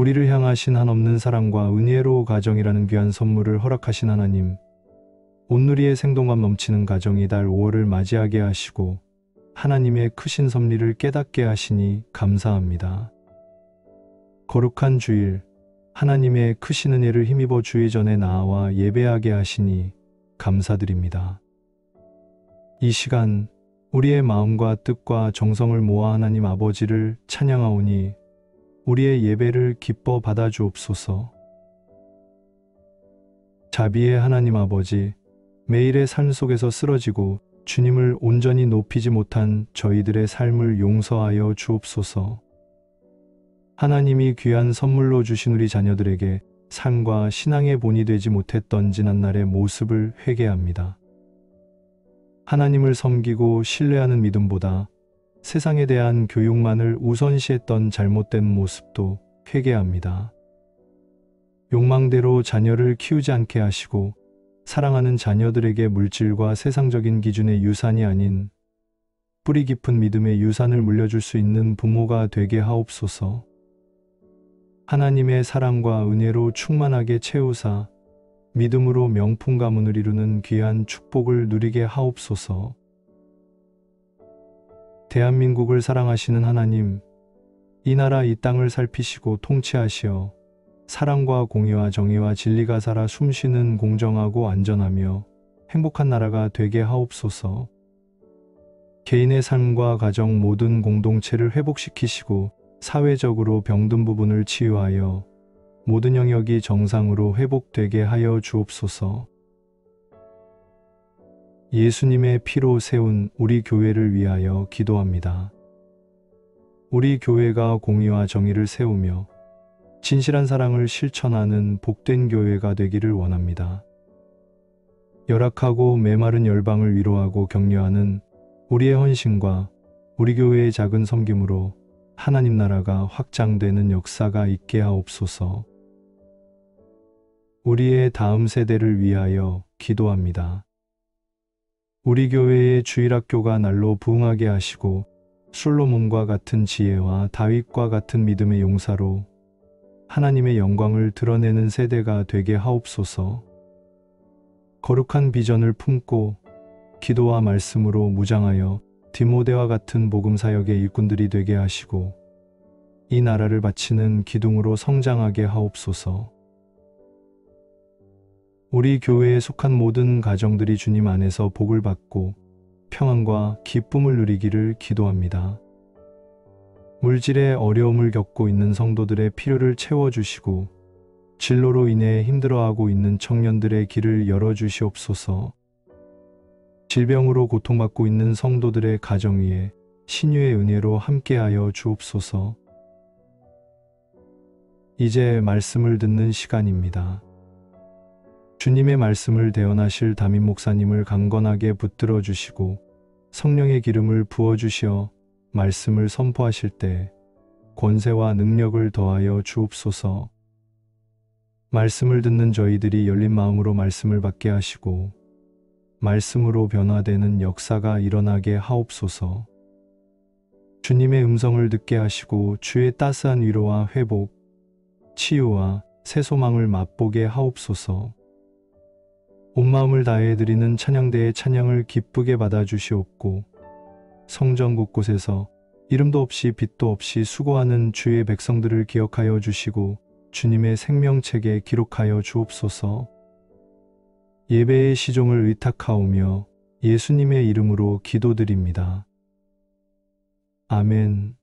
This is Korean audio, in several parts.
우리를 향하신 한없는 사랑과 은혜로 가정이라는 귀한 선물을 허락하신 하나님, 온누리의 생동감 넘치는 가정이 달 5월을 맞이하게 하시고 하나님의 크신 섭리를 깨닫게 하시니 감사합니다. 거룩한 주일, 하나님의 크신 은혜를 힘입어 주의 전에 나아와 예배하게 하시니 감사드립니다. 이 시간 우리의 마음과 뜻과 정성을 모아 하나님 아버지를 찬양하오니 우리의 예배를 기뻐 받아주옵소서. 자비의 하나님 아버지, 매일의 삶 속에서 쓰러지고 주님을 온전히 높이지 못한 저희들의 삶을 용서하여 주옵소서. 하나님이 귀한 선물로 주신 우리 자녀들에게 삶과 신앙의 본이 되지 못했던 지난날의 모습을 회개합니다. 하나님을 섬기고 신뢰하는 믿음보다 세상에 대한 교육만을 우선시했던 잘못된 모습도 회개합니다. 욕망대로 자녀를 키우지 않게 하시고 사랑하는 자녀들에게 물질과 세상적인 기준의 유산이 아닌 뿌리 깊은 믿음의 유산을 물려줄 수 있는 부모가 되게 하옵소서. 하나님의 사랑과 은혜로 충만하게 채우사 믿음으로 명품 가문을 이루는 귀한 축복을 누리게 하옵소서. 대한민국을 사랑하시는 하나님, 이 나라 이 땅을 살피시고 통치하시어 사랑과 공의와 정의와 진리가 살아 숨쉬는 공정하고 안전하며 행복한 나라가 되게 하옵소서. 개인의 삶과 가정 모든 공동체를 회복시키시고 사회적으로 병든 부분을 치유하여 모든 영역이 정상으로 회복되게 하여 주옵소서. 예수님의 피로 세운 우리 교회를 위하여 기도합니다. 우리 교회가 공의와 정의를 세우며 진실한 사랑을 실천하는 복된 교회가 되기를 원합니다. 열악하고 메마른 열방을 위로하고 격려하는 우리의 헌신과 우리 교회의 작은 섬김으로 하나님 나라가 확장되는 역사가 있게 하옵소서. 우리의 다음 세대를 위하여 기도합니다. 우리 교회의 주일학교가 날로 부흥하게 하시고 솔로몬과 같은 지혜와 다윗과 같은 믿음의 용사로 하나님의 영광을 드러내는 세대가 되게 하옵소서. 거룩한 비전을 품고 기도와 말씀으로 무장하여 디모데와 같은 복음 사역의 일꾼들이 되게 하시고 이 나라를 바치는 기둥으로 성장하게 하옵소서. 우리 교회에 속한 모든 가정들이 주님 안에서 복을 받고 평안과 기쁨을 누리기를 기도합니다. 물질의 어려움을 겪고 있는 성도들의 필요를 채워주시고 진로로 인해 힘들어하고 있는 청년들의 길을 열어주시옵소서. 질병으로 고통받고 있는 성도들의 가정 위에 신유의 은혜로 함께하여 주옵소서. 이제 말씀을 듣는 시간입니다. 주님의 말씀을 대언하실 담임 목사님을 강건하게 붙들어 주시고 성령의 기름을 부어주시어 말씀을 선포하실 때 권세와 능력을 더하여 주옵소서. 말씀을 듣는 저희들이 열린 마음으로 말씀을 받게 하시고 말씀으로 변화되는 역사가 일어나게 하옵소서. 주님의 음성을 듣게 하시고 주의 따스한 위로와 회복, 치유와 새 소망을 맛보게 하옵소서. 온 마음을 다해 드리는 찬양대의 찬양을 기쁘게 받아주시옵고 성전 곳곳에서 이름도 없이 빛도 없이 수고하는 주의 백성들을 기억하여 주시고 주님의 생명책에 기록하여 주옵소서. 예배의 시종을 의탁하오며 예수님의 이름으로 기도드립니다. 아멘.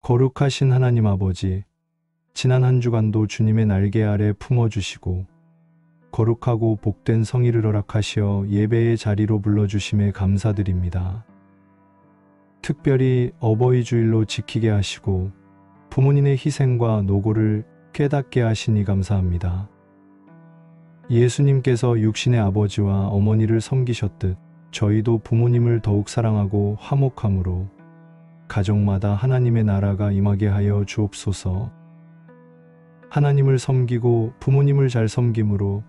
거룩하신 하나님 아버지, 지난 한 주간도 주님의 날개 아래 품어주시고 거룩하고 복된 성의를 허락하시어 예배의 자리로 불러주심에 감사드립니다. 특별히 어버이 주일로 지키게 하시고 부모님의 희생과 노고를 깨닫게 하시니 감사합니다. 예수님께서 육신의 아버지와 어머니를 섬기셨듯 저희도 부모님을 더욱 사랑하고 화목함으로 가정마다 하나님의 나라가 임하게 하여 주옵소서. 하나님을 섬기고 부모님을 잘 섬김으로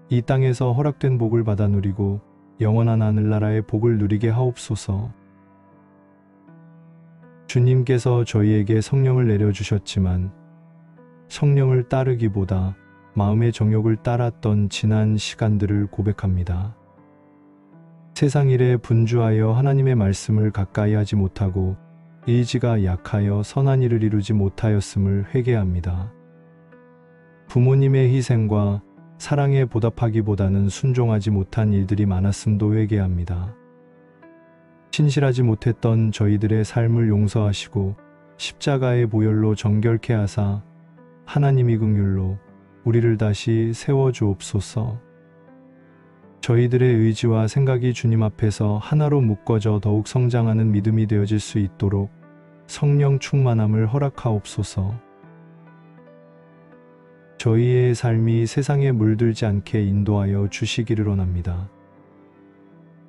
이 땅에서 허락된 복을 받아 누리고 영원한 하늘나라의 복을 누리게 하옵소서. 주님께서 저희에게 성령을 내려주셨지만 성령을 따르기보다 마음의 정욕을 따랐던 지난 시간들을 고백합니다. 세상 일에 분주하여 하나님의 말씀을 가까이 하지 못하고 의지가 약하여 선한 일을 이루지 못하였음을 회개합니다. 부모님의 희생과 사랑에 보답하기보다는 순종하지 못한 일들이 많았음도 회개합니다. 신실하지 못했던 저희들의 삶을 용서하시고 십자가의 보혈로 정결케 하사 하나님이 긍휼로 우리를 다시 세워주옵소서. 저희들의 의지와 생각이 주님 앞에서 하나로 묶어져 더욱 성장하는 믿음이 되어질 수 있도록 성령 충만함을 허락하옵소서. 저희의 삶이 세상에 물들지 않게 인도하여 주시기를 원합니다.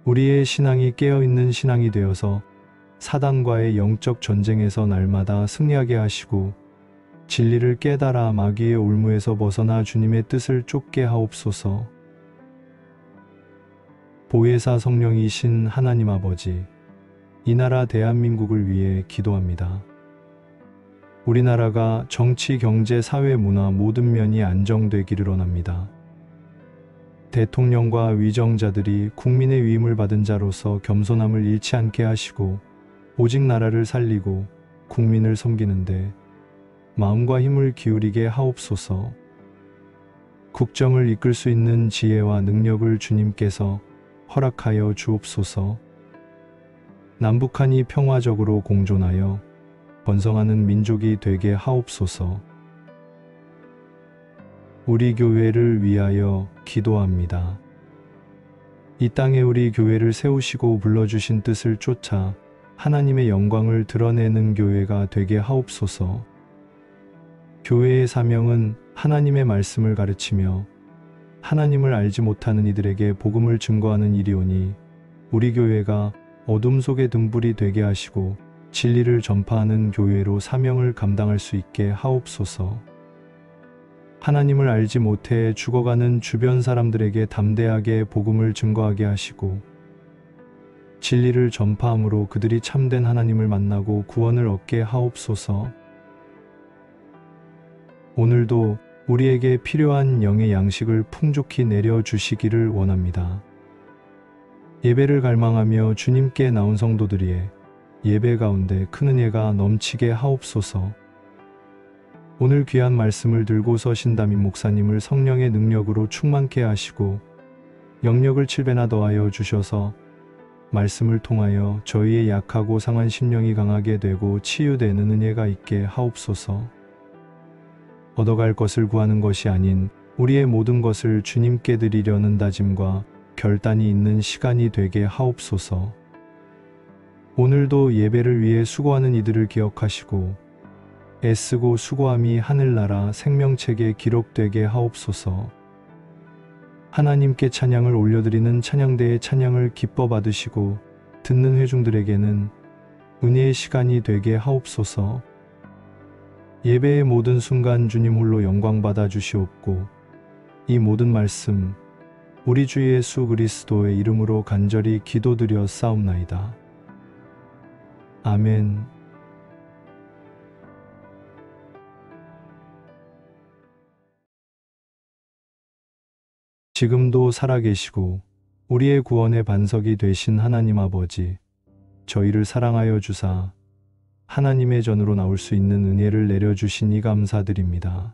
우리의 신앙이 깨어있는 신앙이 되어서 사단과의 영적 전쟁에서 날마다 승리하게 하시고 진리를 깨달아 마귀의 올무에서 벗어나 주님의 뜻을 쫓게 하옵소서. 보혜사 성령이신 하나님 아버지, 이 나라 대한민국을 위해 기도합니다. 우리나라가 정치, 경제, 사회, 문화 모든 면이 안정되기를 원합니다. 대통령과 위정자들이 국민의 위임을 받은 자로서 겸손함을 잃지 않게 하시고 오직 나라를 살리고 국민을 섬기는데 마음과 힘을 기울이게 하옵소서. 국정을 이끌 수 있는 지혜와 능력을 주님께서 허락하여 주옵소서. 남북한이 평화적으로 공존하여 번성하는 민족이 되게 하옵소서. 우리 교회를 위하여 기도합니다. 이 땅에 우리 교회를 세우시고 불러주신 뜻을 쫓아 하나님의 영광을 드러내는 교회가 되게 하옵소서. 교회의 사명은 하나님의 말씀을 가르치며 하나님을 알지 못하는 이들에게 복음을 증거하는 일이오니 우리 교회가 어둠 속의 등불이 되게 하시고 진리를 전파하는 교회로 사명을 감당할 수 있게 하옵소서. 하나님을 알지 못해 죽어가는 주변 사람들에게 담대하게 복음을 증거하게 하시고 진리를 전파함으로 그들이 참된 하나님을 만나고 구원을 얻게 하옵소서. 오늘도 우리에게 필요한 영의 양식을 풍족히 내려주시기를 원합니다. 예배를 갈망하며 주님께 나온 성도들이에 예배 가운데 큰 은혜가 넘치게 하옵소서. 오늘 귀한 말씀을 들고 서신 담임 목사님을 성령의 능력으로 충만케 하시고 영력을 7배나 더하여 주셔서 말씀을 통하여 저희의 약하고 상한 심령이 강하게 되고 치유되는 은혜가 있게 하옵소서. 얻어갈 것을 구하는 것이 아닌 우리의 모든 것을 주님께 드리려는 다짐과 결단이 있는 시간이 되게 하옵소서. 오늘도 예배를 위해 수고하는 이들을 기억하시고 애쓰고 수고함이 하늘나라 생명책에 기록되게 하옵소서. 하나님께 찬양을 올려드리는 찬양대의 찬양을 기뻐 받으시고 듣는 회중들에게는 은혜의 시간이 되게 하옵소서. 예배의 모든 순간 주님 홀로 영광 받아 주시옵고 이 모든 말씀 우리 주 예수 그리스도의 이름으로 간절히 기도드려 싸움나이다. 아멘. 지금도 살아계시고 우리의 구원의 반석이 되신 하나님 아버지, 저희를 사랑하여 주사 하나님의 전으로 나올 수 있는 은혜를 내려주시니 감사드립니다.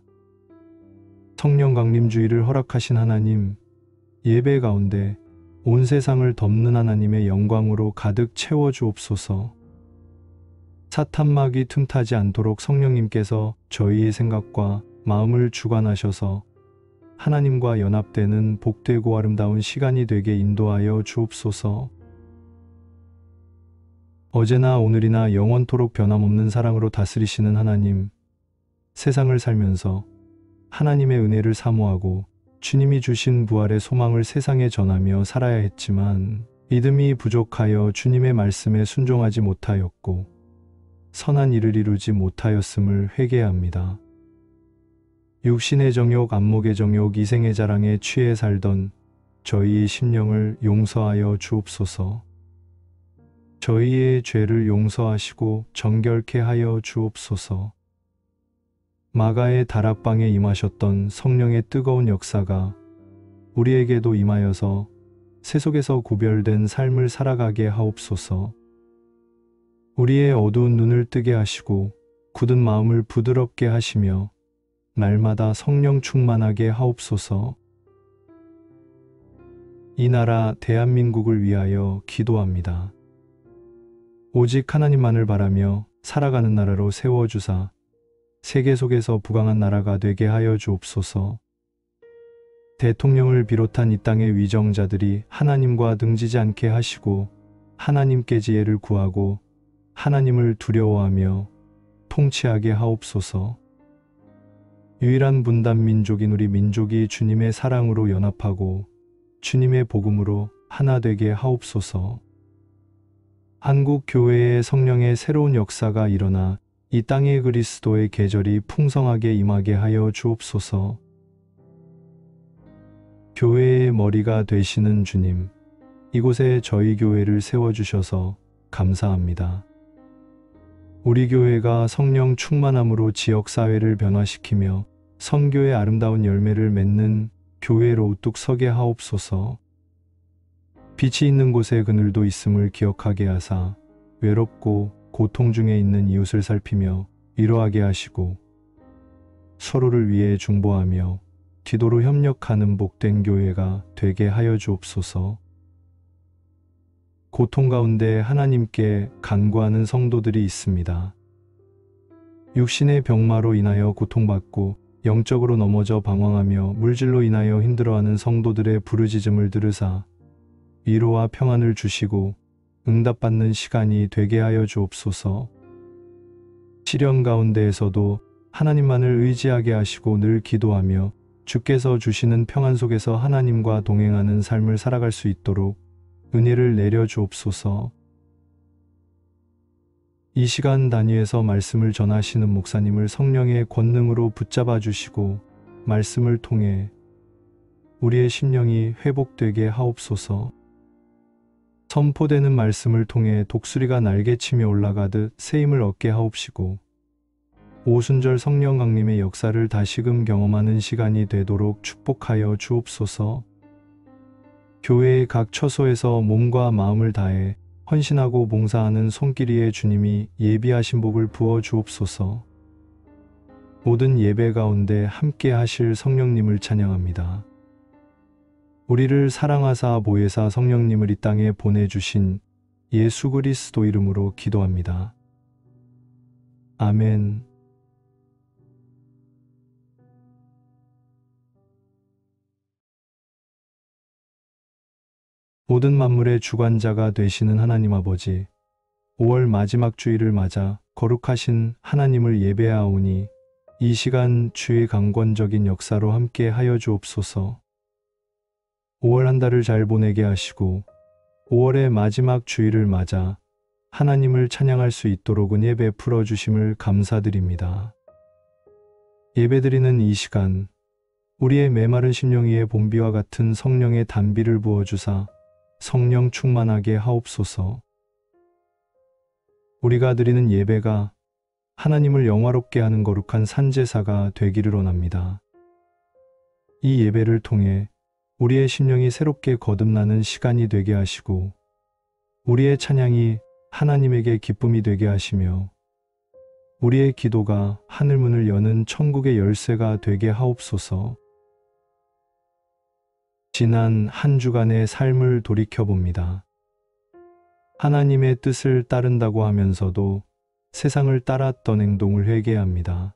성령 강림주의를 허락하신 하나님, 예배 가운데 온 세상을 덮는 하나님의 영광으로 가득 채워주옵소서. 사탄막이 틈타지 않도록 성령님께서 저희의 생각과 마음을 주관하셔서 하나님과 연합되는 복되고 아름다운 시간이 되게 인도하여 주옵소서. 어제나 오늘이나 영원토록 변함없는 사랑으로 다스리시는 하나님, 세상을 살면서 하나님의 은혜를 사모하고 주님이 주신 부활의 소망을 세상에 전하며 살아야 했지만 믿음이 부족하여 주님의 말씀에 순종하지 못하였고 선한 일을 이루지 못하였음을 회개합니다. 육신의 정욕, 안목의 정욕, 이생의 자랑에 취해 살던 저희의 심령을 용서하여 주옵소서. 저희의 죄를 용서하시고 정결케 하여 주옵소서. 마가의 다락방에 임하셨던 성령의 뜨거운 역사가 우리에게도 임하여서 세속에서 구별된 삶을 살아가게 하옵소서. 우리의 어두운 눈을 뜨게 하시고 굳은 마음을 부드럽게 하시며 날마다 성령 충만하게 하옵소서. 이 나라 대한민국을 위하여 기도합니다. 오직 하나님만을 바라며 살아가는 나라로 세워주사 세계 속에서 부강한 나라가 되게 하여 주옵소서. 대통령을 비롯한 이 땅의 위정자들이 하나님과 등지지 않게 하시고 하나님께 지혜를 구하고 하나님을 두려워하며 통치하게 하옵소서. 유일한 분단 민족인 우리 민족이 주님의 사랑으로 연합하고 주님의 복음으로 하나 되게 하옵소서. 한국 교회의 성령의 새로운 역사가 일어나 이 땅의 그리스도의 계절이 풍성하게 임하게 하여 주옵소서. 교회의 머리가 되시는 주님, 이곳에 저희 교회를 세워주셔서 감사합니다. 우리 교회가 성령 충만함으로 지역사회를 변화시키며 선교의 아름다운 열매를 맺는 교회로 우뚝 서게 하옵소서. 빛이 있는 곳에 그늘도 있음을 기억하게 하사 외롭고 고통 중에 있는 이웃을 살피며 위로하게 하시고 서로를 위해 중보하며 기도로 협력하는 복된 교회가 되게 하여 주옵소서. 고통 가운데 하나님께 간구하는 성도들이 있습니다. 육신의 병마로 인하여 고통받고 영적으로 넘어져 방황하며 물질로 인하여 힘들어하는 성도들의 부르짖음을 들으사 위로와 평안을 주시고 응답받는 시간이 되게 하여 주옵소서. 시련 가운데에서도 하나님만을 의지하게 하시고 늘 기도하며 주께서 주시는 평안 속에서 하나님과 동행하는 삶을 살아갈 수 있도록 은혜를 내려 주옵소서. 이 시간 단위에서 말씀을 전하시는 목사님을 성령의 권능으로 붙잡아 주시고 말씀을 통해 우리의 심령이 회복되게 하옵소서. 선포되는 말씀을 통해 독수리가 날개치며 올라가듯 새 힘을 얻게 하옵시고 오순절 성령 강림의 역사를 다시금 경험하는 시간이 되도록 축복하여 주옵소서. 교회의 각 처소에서 몸과 마음을 다해 헌신하고 봉사하는 손길이의 주님이 예비하신 복을 부어 주옵소서. 모든 예배 가운데 함께 하실 성령님을 찬양합니다. 우리를 사랑하사 보혜사 성령님을 이 땅에 보내주신 예수 그리스도 이름으로 기도합니다. 아멘. 모든 만물의 주관자가 되시는 하나님 아버지, 5월 마지막 주일을 맞아 거룩하신 하나님을 예배하오니 이 시간 주의 강권적인 역사로 함께 하여 주옵소서. 5월 한 달을 잘 보내게 하시고 5월의 마지막 주일을 맞아 하나님을 찬양할 수 있도록 은혜 베풀어 주심을 감사드립니다. 예배드리는 이 시간 우리의 메마른 심령 위에 봄비와 같은 성령의 단비를 부어주사 성령 충만하게 하옵소서. 우리가 드리는 예배가 하나님을 영화롭게 하는 거룩한 산제사가 되기를 원합니다. 이 예배를 통해 우리의 심령이 새롭게 거듭나는 시간이 되게 하시고 우리의 찬양이 하나님에게 기쁨이 되게 하시며 우리의 기도가 하늘문을 여는 천국의 열쇠가 되게 하옵소서. 지난 한 주간의 삶을 돌이켜봅니다. 하나님의 뜻을 따른다고 하면서도 세상을 따랐던 행동을 회개합니다.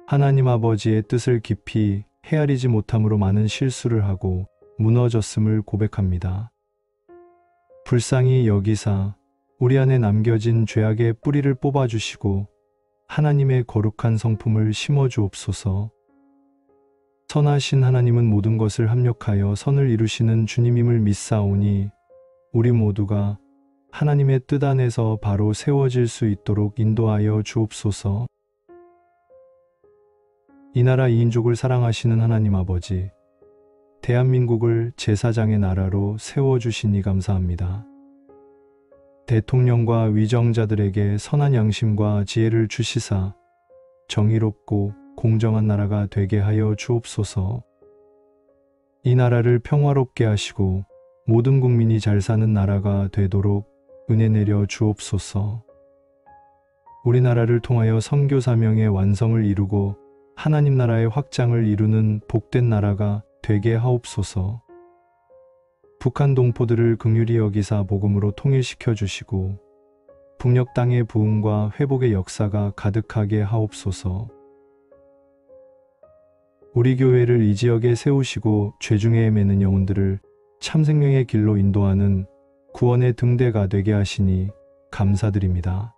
하나님 아버지의 뜻을 깊이 헤아리지 못함으로 많은 실수를 하고 무너졌음을 고백합니다. 불쌍히 여기사 우리 안에 남겨진 죄악의 뿌리를 뽑아주시고 하나님의 거룩한 성품을 심어주옵소서. 선하신 하나님은 모든 것을 합력하여 선을 이루시는 주님임을 믿사오니 우리 모두가 하나님의 뜻 안에서 바로 세워질 수 있도록 인도하여 주옵소서. 이 나라 이인족을 사랑하시는 하나님 아버지, 대한민국을 제사장의 나라로 세워주시니 감사합니다. 대통령과 위정자들에게 선한 양심과 지혜를 주시사 정의롭고 공정한 나라가 되게 하여 주옵소서. 이 나라를 평화롭게 하시고 모든 국민이 잘 사는 나라가 되도록 은혜 내려 주옵소서. 우리나라를 통하여 선교 사명의 완성을 이루고 하나님 나라의 확장을 이루는 복된 나라가 되게 하옵소서. 북한 동포들을 긍휼히 여기사 복음으로 통일시켜 주시고 북녘 땅의 부흥과 회복의 역사가 가득하게 하옵소서. 우리 교회를 이 지역에 세우시고 죄중에 헤매는 영혼들을 참생명의 길로 인도하는 구원의 등대가 되게 하시니 감사드립니다.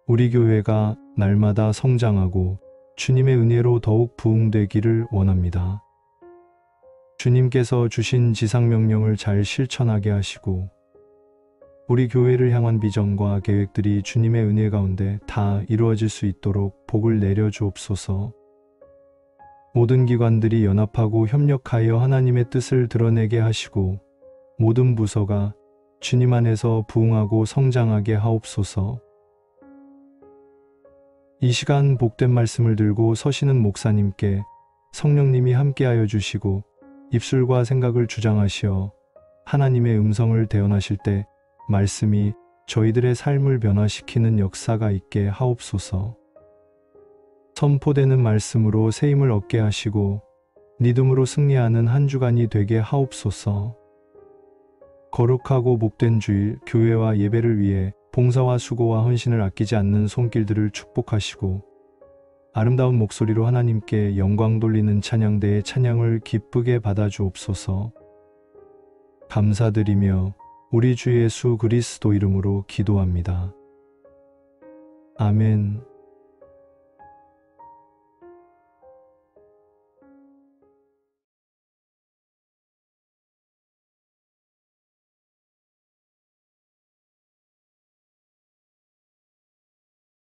우리 교회가 날마다 성장하고 주님의 은혜로 더욱 부흥되기를 원합니다. 주님께서 주신 지상명령을 잘 실천하게 하시고 우리 교회를 향한 비전과 계획들이 주님의 은혜 가운데 다 이루어질 수 있도록 복을 내려 주옵소서. 모든 기관들이 연합하고 협력하여 하나님의 뜻을 드러내게 하시고 모든 부서가 주님 안에서 부흥하고 성장하게 하옵소서. 이 시간 복된 말씀을 들고 서시는 목사님께 성령님이 함께하여 주시고 입술과 생각을 주장하시어 하나님의 음성을 대언하실 때 말씀이 저희들의 삶을 변화시키는 역사가 있게 하옵소서. 선포되는 말씀으로 새 힘을 얻게 하시고 믿음으로 승리하는 한 주간이 되게 하옵소서. 거룩하고 복된 주일 교회와 예배를 위해 봉사와 수고와 헌신을 아끼지 않는 손길들을 축복하시고 아름다운 목소리로 하나님께 영광 돌리는 찬양대의 찬양을 기쁘게 받아주옵소서. 감사드리며 우리 주 예수 그리스도 이름으로 기도합니다. 아멘.